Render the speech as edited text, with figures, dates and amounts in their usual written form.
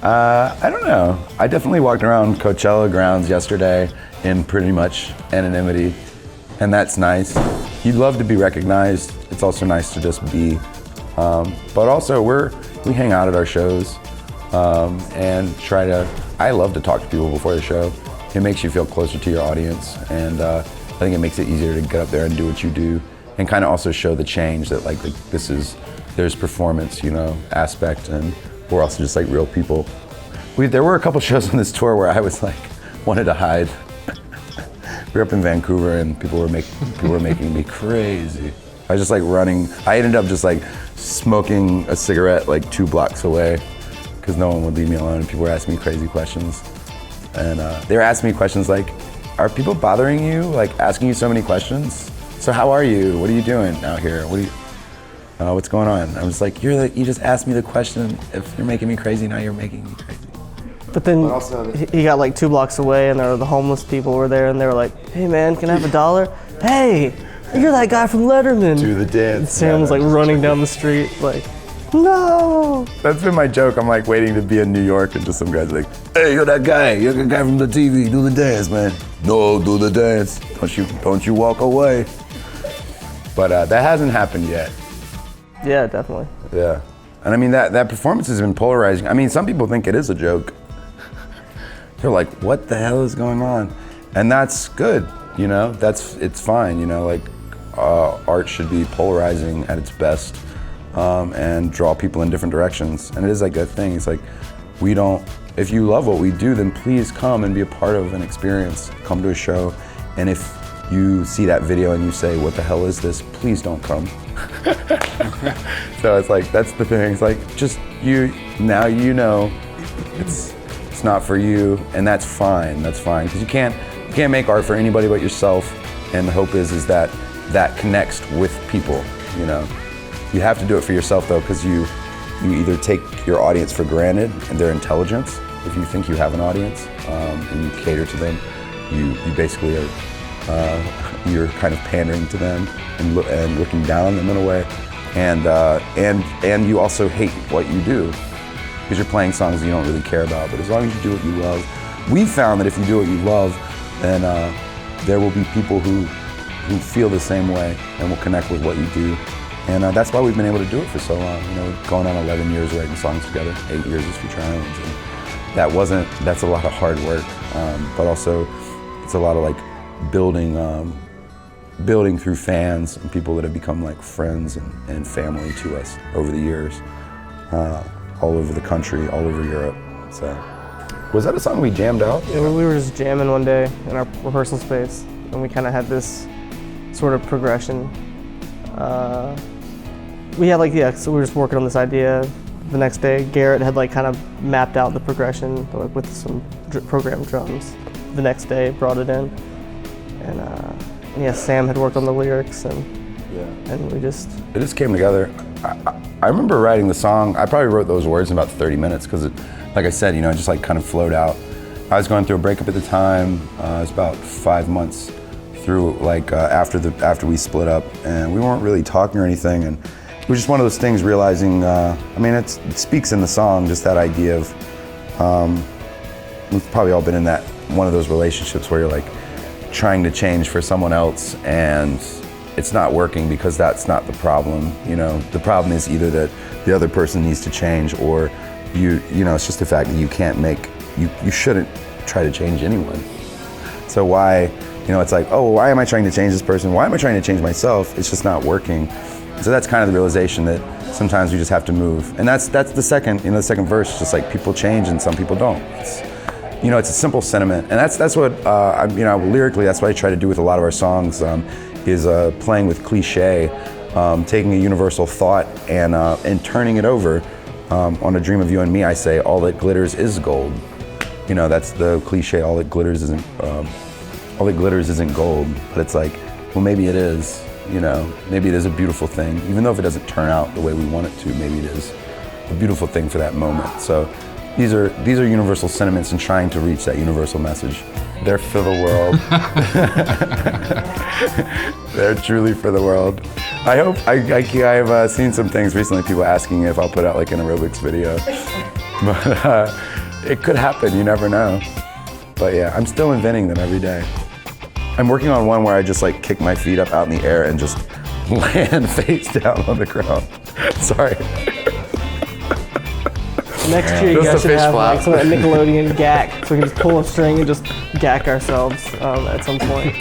I don't know. I definitely walked around Coachella grounds yesterday in pretty much anonymity, and that's nice. You'd love to be recognized. It's also nice to just be. But also we hang out at our shows and I love to talk to people before the show. It makes you feel closer to your audience, and I think it makes it easier to get up there and do what you do, and kind of also show the change that like there's performance, aspect, and we're also just like real people. There were a couple shows on this tour where I was like, wanted to hide. We were up in Vancouver and people were making me crazy. I was just like running. I ended up just like smoking a cigarette like 2 blocks away because no one would leave me alone, and people were asking me crazy questions. And they were asking me questions like, are people bothering you? Like asking you so many questions? So how are you? What are you doing out here? What's going on? I was like, you just asked me the question. If you're making me crazy, now you're making me crazy. But then he got like 2 blocks away, and the homeless people were there, and they were like, hey man, can I have $1? Hey, you're that guy from Letterman. Do the dance. And Sam was like running down the street like, no. That's been my joke. I'm like waiting to be in New York and just some guys like, hey, you're that guy. You're the guy from the TV. Do the dance, man. No, do the dance. Don't you walk away. But that hasn't happened yet. Yeah, definitely. Yeah. And I mean, that performance has been polarizing. I mean, some people think it is a joke. They're like, what the hell is going on? And that's good, it's fine, like art should be polarizing at its best and draw people in different directions. And it is like that thing, it's like, if you love what we do, then please come and be a part of an experience, come to a show. And if you see that video and you say, what the hell is this? Please don't come. So it's like, that's the thing. It's like, just now it's not for you, and that's fine. That's fine, because you can't make art for anybody but yourself. And the hope is that connects with people. You have to do it for yourself though, because you either take your audience for granted and their intelligence. If you think you have an audience and you cater to them, you basically you're kind of pandering to them and looking down on them in a way, and you also hate what you do because you're playing songs that you don't really care about. But as long as you do what you love, we found that if you do what you love, then there will be people who feel the same way and will connect with what you do. And that's why we've been able to do it for so long. Going on 11 years writing songs together, 8 years as Future Islands. And that's a lot of hard work, but also it's a lot of like building through fans and people that have become like friends and family to us over the years, all over the country, all over Europe. So, was that a song we jammed out? Yeah, we were just jamming one day in our rehearsal space, and we kind of had this sort of progression. So we were just working on this idea. The next day, Garrett had like kind of mapped out the progression with some programmed drums. The next day, brought it in, and Sam had worked on the lyrics, and it just came together. I remember writing the song. I probably wrote those words in about 30 minutes because, like I said, it just like kind of flowed out. I was going through a breakup at the time. It was about 5 months through, like after we split up, and we weren't really talking or anything. And it was just one of those things. Realizing, it speaks in the song, just that idea of we've probably all been in that one of those relationships where you're like trying to change for someone else, and it's not working because that's not the problem. The problem is either that the other person needs to change, or it's just the fact that you shouldn't try to change anyone. So why, it's like, oh, why am I trying to change this person? Why am I trying to change myself? It's just not working. So that's kind of the realization that sometimes we just have to move. And that's the second verse, just like people change and some people don't. It's a simple sentiment, and that's what lyrically, that's what I try to do with a lot of our songs, is playing with cliche, taking a universal thought and turning it over. On A Dream of You and Me, I say, all that glitters is gold. That's the cliche. All that glitters isn't gold. But it's like, well, maybe it is. Maybe it is a beautiful thing, even though if it doesn't turn out the way we want it to. Maybe it is a beautiful thing for that moment. So these are universal sentiments and trying to reach that universal message. They're for the world. They're truly for the world. I hope, I've seen some things recently, people asking if I'll put out like an aerobics video. But it could happen, you never know. But yeah, I'm still inventing them every day. I'm working on one where I just like kick my feet up out in the air and just land face down on the ground. Sorry. Next year, you guys should have like some Nickelodeon gack, so we can just pull a string and just gack ourselves at some point.